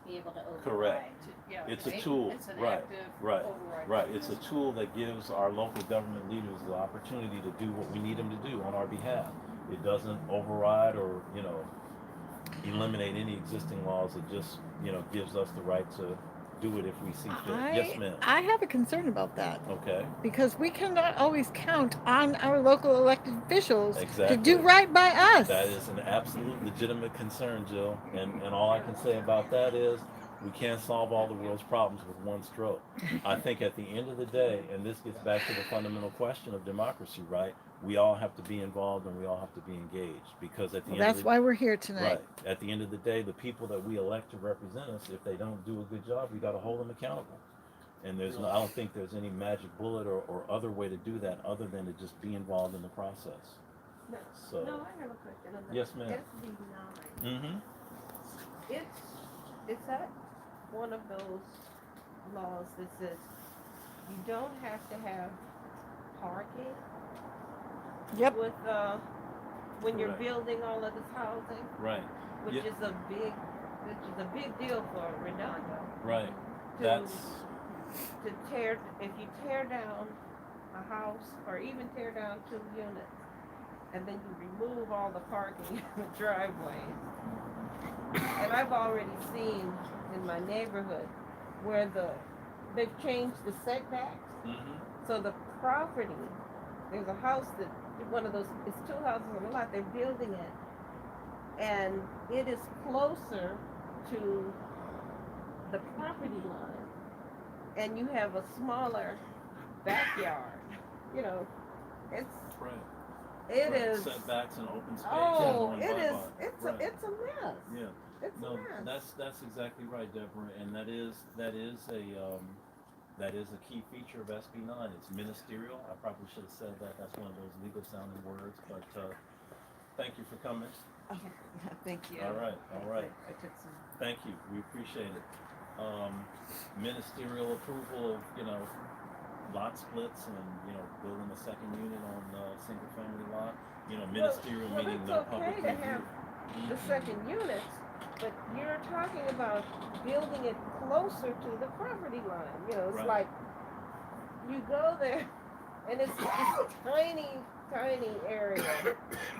Be able to override. Correct. yeah. It's a Right? tool, It's an right, active right, override. right. It's a tool that gives our local government leaders the opportunity to do what we need them to do on our behalf. It doesn't override or, eliminate any existing laws. It just, gives us the right to do it if we see fit. Yes, ma'am. I have a concern about that Okay, because we cannot always count on our local elected officials exactly. to do right by us. That is an absolute legitimate concern, Jill. And all I can say about that is we can't solve all the world's problems with one stroke. I think at the end of the day, and this gets back to the fundamental question of democracy, right? We all have to be involved and we all have to be engaged, because at the end of That's the why we're here tonight. right, at the end of the day, the people that we elect to represent us, if they don't do a good job, we got to hold them accountable. And I don't think there's any magic bullet or other way to do that other than to just be involved in the process. No, So, no, I have a question on that. yes, ma'am. SB 9. Mm-hmm. Is that one of those laws that says you don't have to have parking Yep. with when you're Correct. building all of this housing, Right, which Yeah. is a big deal for Redondo. right. To, That's if you tear down a house or even tear down 2 units and then you remove all the parking in the driveways. And I've already seen in my neighborhood where they've changed the setbacks. So the property, there's a house it's 2 houses on a lot, they're building it. And it is closer to the property line and you have a smaller backyard, you know, it's, Right. it Right. is, Setbacks and open space. oh, going it is, bye-bye. it's Right. it's a mess. Yeah. It's a No, mess. that's exactly right, Deborah, and that is a key feature of SB9. It's ministerial. I probably should have said that. That's one of those legal sounding words, but thank you for coming. Okay. Thank you. All right, all right. I took some. Thank you. We appreciate it. Ministerial approval of, lot splits and, building a second unit on a single family lot. Ministerial well, meaning it's no public okay to review. have the second units, but you're talking about building it closer to the property line. It's Right. like you go there and it's a tiny area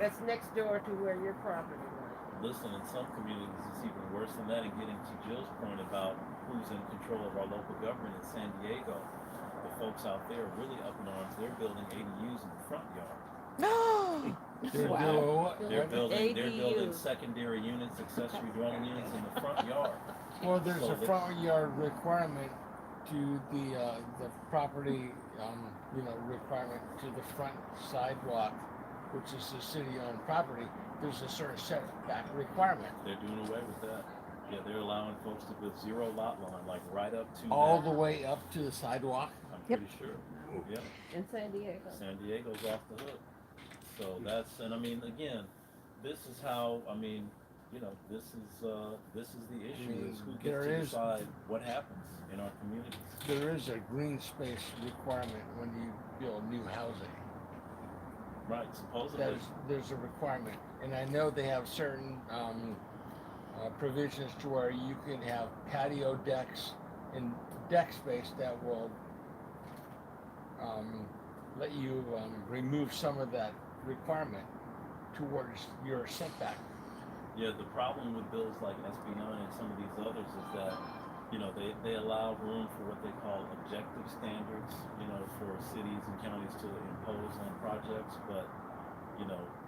that's next door to where your property line. Listen, in some communities it's even worse than that. And getting to Jill's point about who's in control of our local government in San Diego, the folks out there are really up in arms. They're building ADUs in the front yard. No. They're building ADU. secondary units, accessory dwelling units in the front yard. Well, there's So a front yard requirement to the property, requirement to the front sidewalk, which is the city-owned property. There's a certain setback requirement. They're doing away with that. Yeah, they're allowing folks to put zero lot line, like right up to All that. the way up to the sidewalk. I'm Yep. pretty sure. Yeah. In San Diego. San Diego's off the hook. So and again, this is how, this is the issue is who There gets to is- decide what happens in our communities. There is a green space requirement when you build new housing. Right, supposedly. There's a requirement, and I know they have certain provisions to where you can have patio decks and deck space that will let you remove some of that requirement towards your setback. Yeah, the problem with bills like SB9 and some of these others is that, they allow room for what they call objective standards, for cities and counties to impose on projects, but,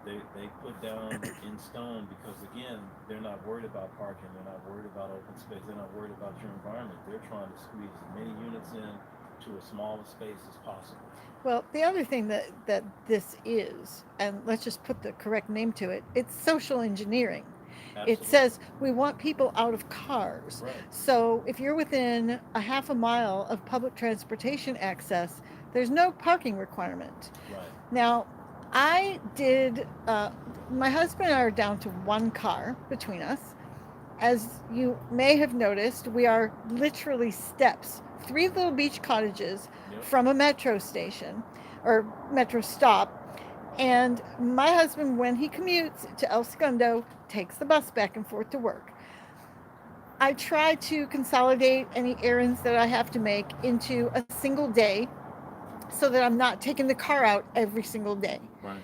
they put down in stone because, again, they're not worried about parking, they're not worried about open space, they're not worried about your environment. They're trying to squeeze as many units in to a smaller space as possible. Well, the other thing that this is, and let's just put the correct name to it, it's social engineering. Absolutely. It says we want people out of cars. Right. So if you're within a half a mile of public transportation access, there's no parking requirement. Right. Now, I did, my husband and I are down to one car between us. As you may have noticed, we are literally steps, 3 little beach cottages Yep. from a metro station or metro stop. And my husband, when he commutes to El Segundo, takes the bus back and forth to work. I try to consolidate any errands that I have to make into a single day so that I'm not taking the car out every single day. Right.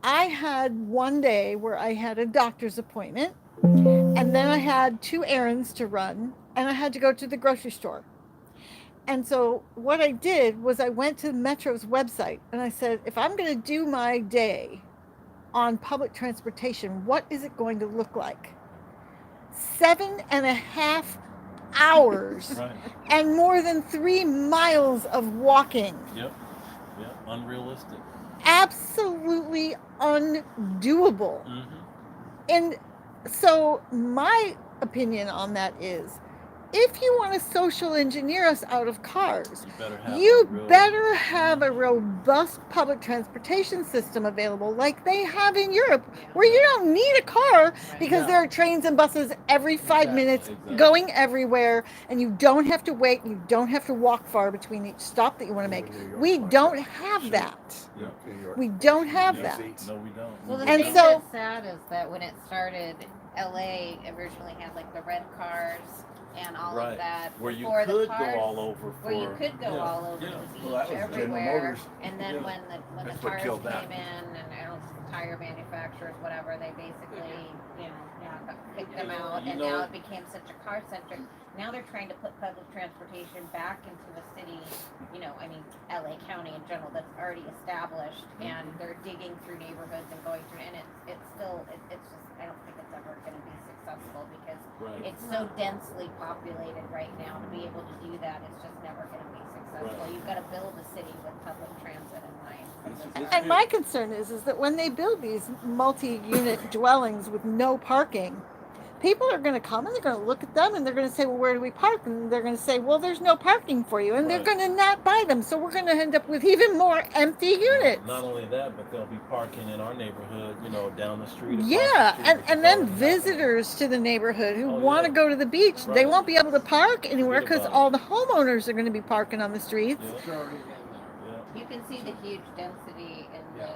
I had one day where I had a doctor's appointment, and then I had 2 errands to run, and I had to go to the grocery store. And so what I did was I went to Metro's website and I said, if I'm going to do my day on public transportation, what is it going to look like? 7.5 hours Right. and more than 3 miles of walking. Yep. Yep. Unrealistic. Absolutely undoable. Mm-hmm. And so my opinion on that is, if you want to social engineer us out of cars, You you better have a robust public transportation system available like they have in Europe, where you don't need a car because Yeah. there are trains and buses every 5 minutes Exactly. going everywhere, and you don't have to wait, you don't have to walk far between each stop that you want to make. We don't have that. Yeah. We don't have Yeah. that. No, we don't. Well, the And thing so- that's sad is that when it started, LA originally had like the red cars and all Right. of that. Where you before the could cars, go all over for. where you could go yeah, all over yeah. the beach, Well, that was General everywhere. Motors. And then Yeah. when the That's what cars killed that. came in, and I don't know, tire manufacturers, whatever, they basically, picked them out, You and know- now it became such a car centric. Now they're trying to put public transportation back into a city, LA County in general, that's already established, and they're digging through neighborhoods and going through, and it's still, it's just, I don't think it's ever gonna be successful possible because Right. it's so densely populated right now. To be able to do that is just never going to be successful. Right. You've got to build a city with public transit in mind. And my concern is that when they build these multi-unit dwellings with no parking, people are going to come and they're going to look at them and they're going to say, well, where do we park? And they're going to say, well, there's no parking for you. And they're Right. going to not buy them. So we're going to end up with even more empty units. Not only that, but they'll be parking in our neighborhood, you know, down the street. across Yeah, the street, which is and then already happening. visitors to the neighborhood who Oh, want to yeah. go to the beach, they Right. won't be able to park anywhere Forget because about it. all the homeowners are going to be parking on the streets. Yeah. It's already in there. Yeah. You can see the huge density in the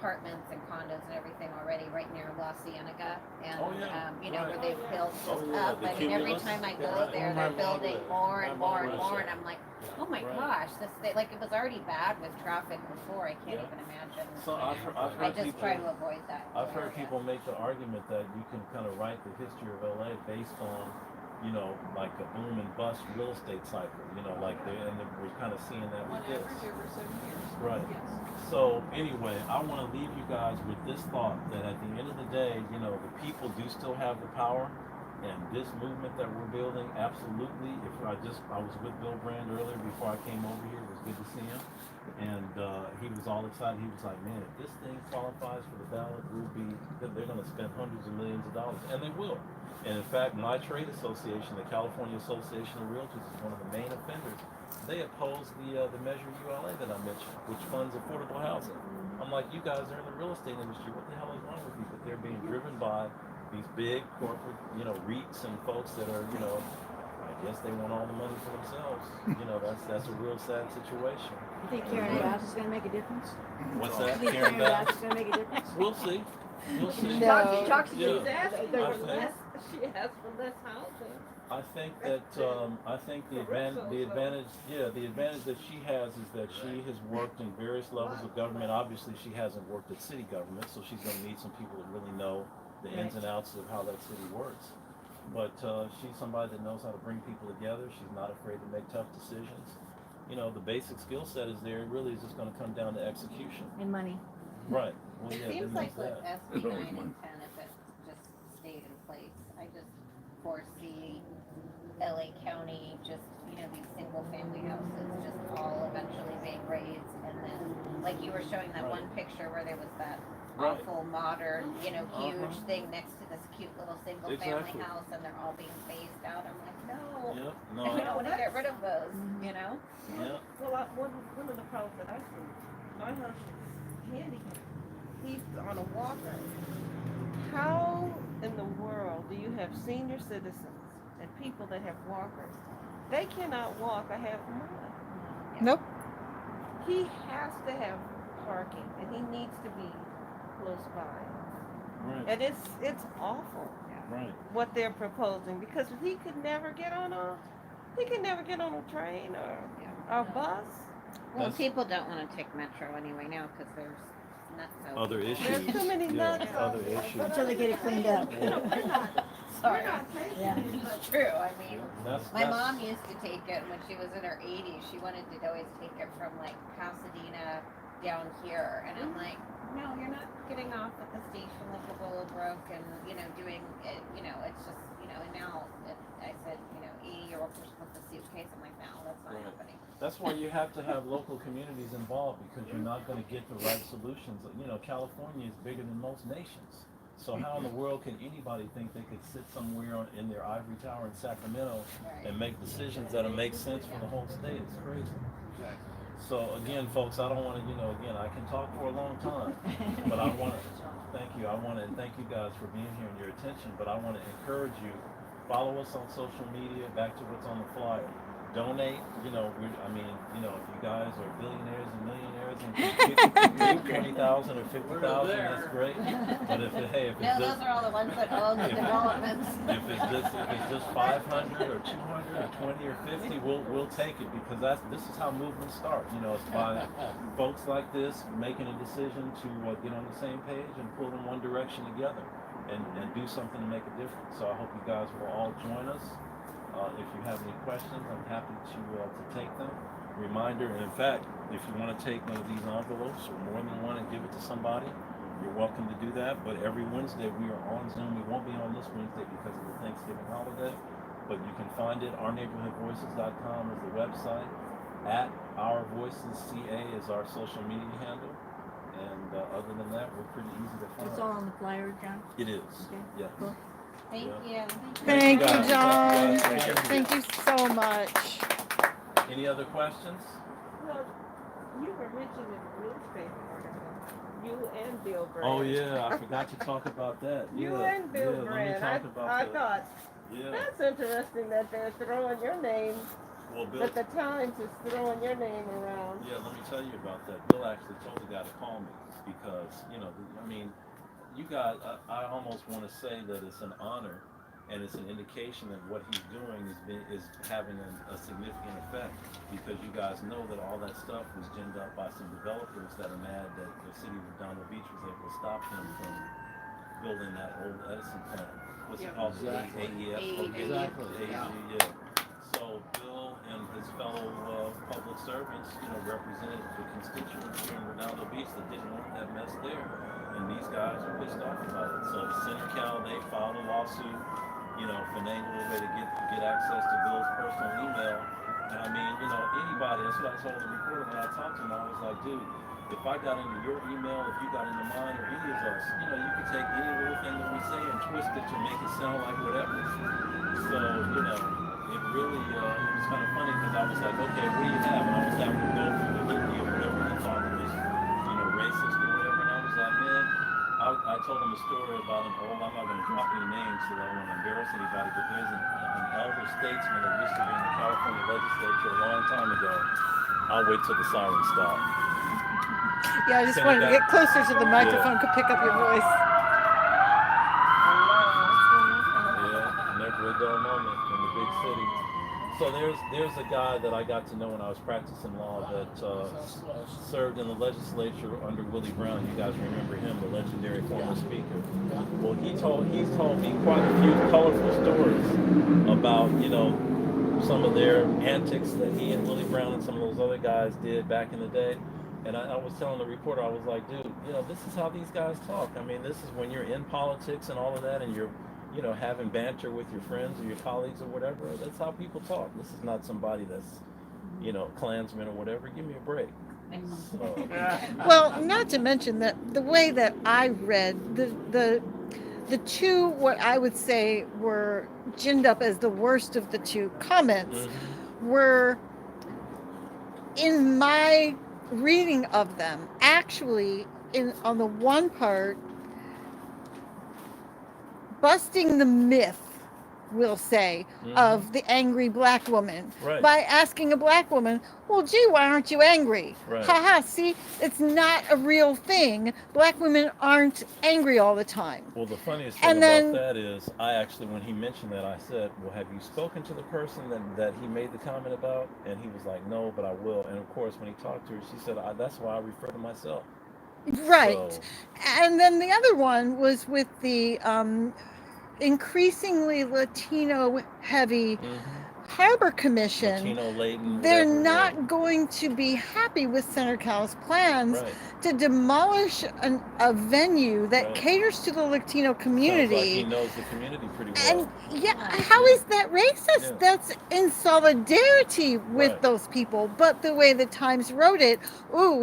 apartments and condos and everything already right near La Cienega and Oh, yeah. you know Right. where they've built Oh, just yeah, up. the I mean, every cumulus. time I Yeah, go right. there, Oh, they're my building mom more and my more mom and was more, there. and I'm like, oh my Right. gosh, like it was already bad with traffic before. I can't Yeah. even imagine. So I've heard I just people. try to avoid that. I've heard area. people make the argument that you can kind of write the history of LA based on, you know, like a boom and bust real estate cycle. You know, like we're kind of seeing that with this. Right. So anyway, I want to leave you guys with this thought that at the end of the day, you know, the people do still have the power, and this movement that we're building, absolutely. I was with Bill Brand earlier before I came over here. It was good to see him, and he was all excited. He was like, "Man, if this thing qualifies for the ballot, they're going to spend hundreds of millions of dollars, and they will." And in fact, my trade association, the California Association of Realtors, is one of the main offenders. They oppose the Measure ULA that I mentioned, which funds affordable housing. I'm like, you guys are in the real estate industry. What the hell is wrong with you? But they're being driven by these big corporate, you know, REITs and folks that are, you know, I guess they want all the money for themselves. You know, that's a real sad situation. You think Karen Bass is going to make a difference? What's You that, think Karen Bass Bass? is going to make a difference? We'll see. We'll see. No. Talks Yeah. She's asking I for think- less, she asked for less housing. I think that the advantage that she has is that she has worked in various levels of government. Obviously, she hasn't worked at city government, so she's going to need some people that really know the ins and outs of how that city works. But she's somebody that knows how to bring people together. She's not afraid to make tough decisions. You know, the basic skill set is there. It really is just going to come down to execution. And money. Right. Well, It yeah, seems then like there's with that. SB 9 and 10, if it just stayed in place, I just foresee LA County just, you know, these single family houses just all eventually being raised. And then, like you were showing that Right. one picture where there was that Right. awful modern, you know, huge Uh-huh. thing next to this cute little single Exactly. family house, and they're all being phased out. I'm like, no. Yep. No. We don't want to get rid of those, you know? Yep. Well, one of the problems that I see, my husband's handicapped. He's on a walker. How in the world do you have senior citizens and people that have walkers? They cannot walk a half a mile. Nope. He has to have parking, and he needs to be close by. Right. And it's awful Right. what they're proposing, because he could never get on a train or a bus. Well, That's- people don't want to take Metro anyway now because there's nuts out Other there. issues. There's too many Yeah, nuts. other issues. Until they get it cleaned up. Sorry. Yeah. It's true. I mean, my That's- mom used to take it when she was in her 80s. She wanted to always take it from like Pasadena down here, and I'm like, no, you're not getting off at the station like a Willowbrook and you know doing it. You know, it's just you know. And now I said, you know, 80-year-old person with a suitcase. I'm like, no, that's not Right. happening. That's why you have to have local communities involved, because you're not going to get the right solutions. You know, California is bigger than most nations. So how in the world can anybody think they could sit somewhere in their ivory tower in Sacramento and make decisions that'll make sense for the whole state? It's crazy. So again, folks, I don't want to, you know, again, I can talk for a long time, but I want to thank you. I want to thank you guys for being here and your attention, but I want to encourage you, follow us on social media, back to what's on the flyer. Donate, you know, you know, if you guys are billionaires and millionaires and can give 20,000 or 50,000, that's great. But if No, those are all the ones that own the developments. if it's just 500 or 200 or 20 or 50, we'll take it, because this is how movements start. You know, it's by folks like this making a decision to get on the same page and pull in one direction together and do something to make a difference. So I hope you guys will all join us. If you have any questions, I'm happy to take them. Reminder, and in fact, if you want to take one of these envelopes or more than one and give it to somebody, you're welcome to do that. But every Wednesday we are on Zoom. We won't be on this Wednesday because of the Thanksgiving holiday. But you can find it. OurNeighborhoodVoices.com is the website. At Our Voices CA is our social media handle. And other than that, we're pretty easy to find. It's all on the flyer, John. It is. Okay. Yeah. Cool. Thank Yeah. you. Thank you, guys. John. Thank you. Thank you so much. Any other questions? Well, you were mentioned in the newspaper article. You and Bill Brand. Oh yeah, I forgot to talk about that. You yeah. and Bill yeah, Brand. Let me talk about I that. thought Yeah. that's interesting that they're throwing your name, Well, Bill. that the Times is throwing your name around. Yeah, let me tell you about that. Bill actually told the guy to call me because I mean, you guys. I almost want to say that it's an honor, and it's an indication that what he's doing is having a significant effect because you guys know that all that stuff was ginned up by some developers that are mad that the city of Redondo Beach was able to stop him from building that old Edison plant. What's it called? Exactly. AEF? Exactly. Yeah. So Bill and his fellow public servants, represented the constituents here in Redondo Beach that didn't want that mess there. And these guys are pissed off about it. So Senecal, they filed a lawsuit, finagle a way to get access to Bill's personal email. And I mean, anybody, that's what I told the reporter when I talked to him. I was like, dude, if I got into your email, if you got into mine, or any of us, you could take any little thing that we say and twist it to make it sound like whatever. So, it really, it was kind of funny because I was like, okay, what do you have? And I was having to go through the litany of whatever he thought was, racist or whatever. And I was like, man, I told him a story about I'm not going to drop any names so that I won't embarrass anybody, but there's an elder statesman that used to be in the California legislature a long time ago. I'll wait till the sirens stop. Yeah, I just wanted to get closer to the microphone, could pick up your voice. Yeah, never a dull moment in the big city. So there's a guy that I got to know when I was practicing law that served in the legislature under Willie Brown. You guys remember him, the legendary former speaker. Well, he's told me quite a few colorful stories about some of their antics that he and Willie Brown and some of those other guys did back in the day. And I was telling the reporter, I was like, dude, this is how these guys talk. I mean, this is when you're in politics and all of that, and you're having banter with your friends or your colleagues or whatever. That's how people talk. This is not somebody that's, Klansman or whatever. Give me a break. So. Well, not to mention that the way that I read the two, what I would say were ginned up as the worst of the two comments were, in my reading of them, actually on the one part, busting the myth, we'll say, of the angry black woman by asking a black woman, well, gee, why aren't you angry? Haha, see, it's not a real thing. Black women aren't angry all the time. Well, the funniest thing about that is, I actually, when he mentioned that, I said, well, have you spoken to the person that he made the comment about? And he was like, no, but I will. And of course, when he talked to her, she said, that's why I refer to myself. Right. So. And then the other one was with the increasingly Latino heavy Harbor Commission. Latino laden. They're not going to be happy with Senator Cal's plans to demolish a venue that caters to the Latino community. Sounds like he knows the community pretty well. And how is that racist? That's in solidarity with those people. But the way the Times wrote it,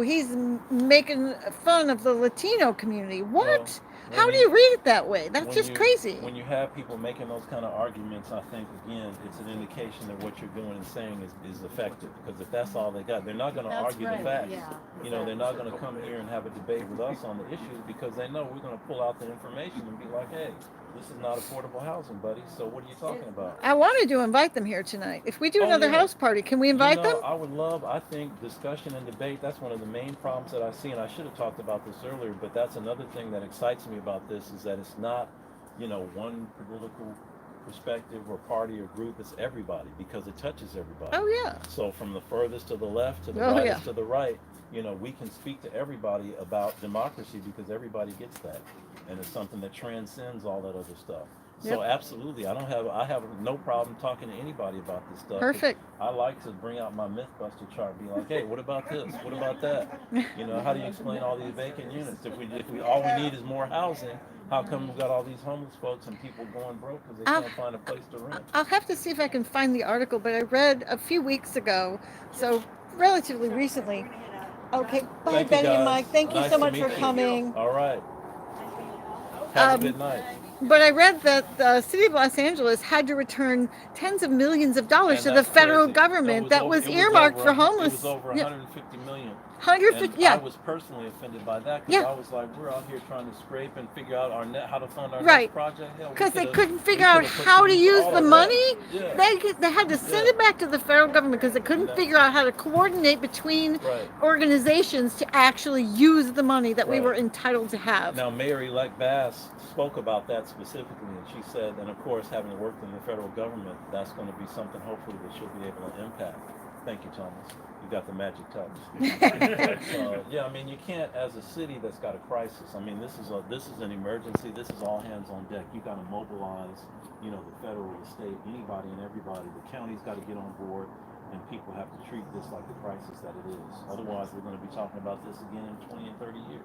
he's making fun of the Latino community. What? How do you read it that way? That's just crazy. When you have people making those kind of arguments, I think, again, it's an indication that what you're doing and saying is effective. Because if that's all they got, they're not going to argue the facts. They're not going to come here and have a debate with us on the issues because they know we're going to pull out the information and be like, hey, this is not affordable housing, buddy. So what are you talking about? I wanted to invite them here tonight. If we do another house party, can we invite them? I would love, I think discussion and debate, that's one of the main problems that I see, and I should have talked about this earlier, but that's another thing that excites me about this is that it's not, one political perspective or party or group, it's everybody because it touches everybody. Oh, yeah. So from the furthest to the left to the rightest to the right, we can speak to everybody about democracy because everybody gets that. And it's something that transcends all that other stuff. So absolutely, I have no problem talking to anybody about this stuff. 'Cause Perfect. I like to bring out my MythBuster chart, and be like, hey, what about this? What about that? You know, how do you explain all these vacant units? If we all we need is more housing, how come we've got all these homeless folks and people going broke because they can't find a place to rent? I'll have to see if I can find the article, but I read a few weeks ago, so relatively recently. Okay, bye, Thank you, Betty and guys. Mike. Thank you Nice so to much meet for you. coming. All right. Have Um, a good night. But I read that the city of Los Angeles had to return tens of millions of dollars to And the that's federal crazy. government that was It earmarked over for homeless. It was over Yeah. 150 million. 150, And yeah. I was personally offended by that because Yeah. I was like, we're out here trying to scrape and figure out how to fund our Right. next project. Hell, we Because they could've- couldn't we figure out could've put how to these- use all the of that. money. Yeah. They had to send Yeah. it back to the federal government because they couldn't Yeah. figure out how to coordinate between Right. organizations to actually use the money that we Right. were entitled to have. Now, Mayor-elect Bass spoke about that specifically, and she said, and of course, having worked in the federal government, that's going to be something hopefully that she'll be able to impact. Thank you, Thomas. You got the magic touch. Yeah, I mean, you can't, as a city that's got a crisis. I mean, this is an emergency. This is all hands on deck. You got to mobilize, you know, the federal, the state, anybody and everybody. The county's got to get on board, and people have to treat this like the crisis that it is. Otherwise, we're going to be talking about this again in 20 and 30 years.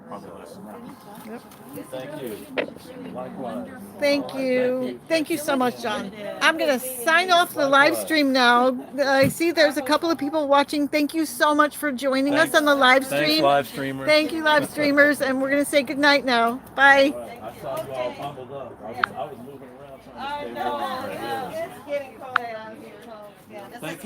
Probably less than that. Yep. Thank you. Likewise. Thank All right, you. Thank you so much, John. I'm going to sign off the live stream now. I see there's a couple of people watching. Thank you so much for joining us on the live Thanks, stream. live streamers. Thank you, live streamers. And we're going to say goodnight now. Bye. All right. I saw you all bundled up. I was moving around trying to stay warm. It's getting cold out here. Thank you.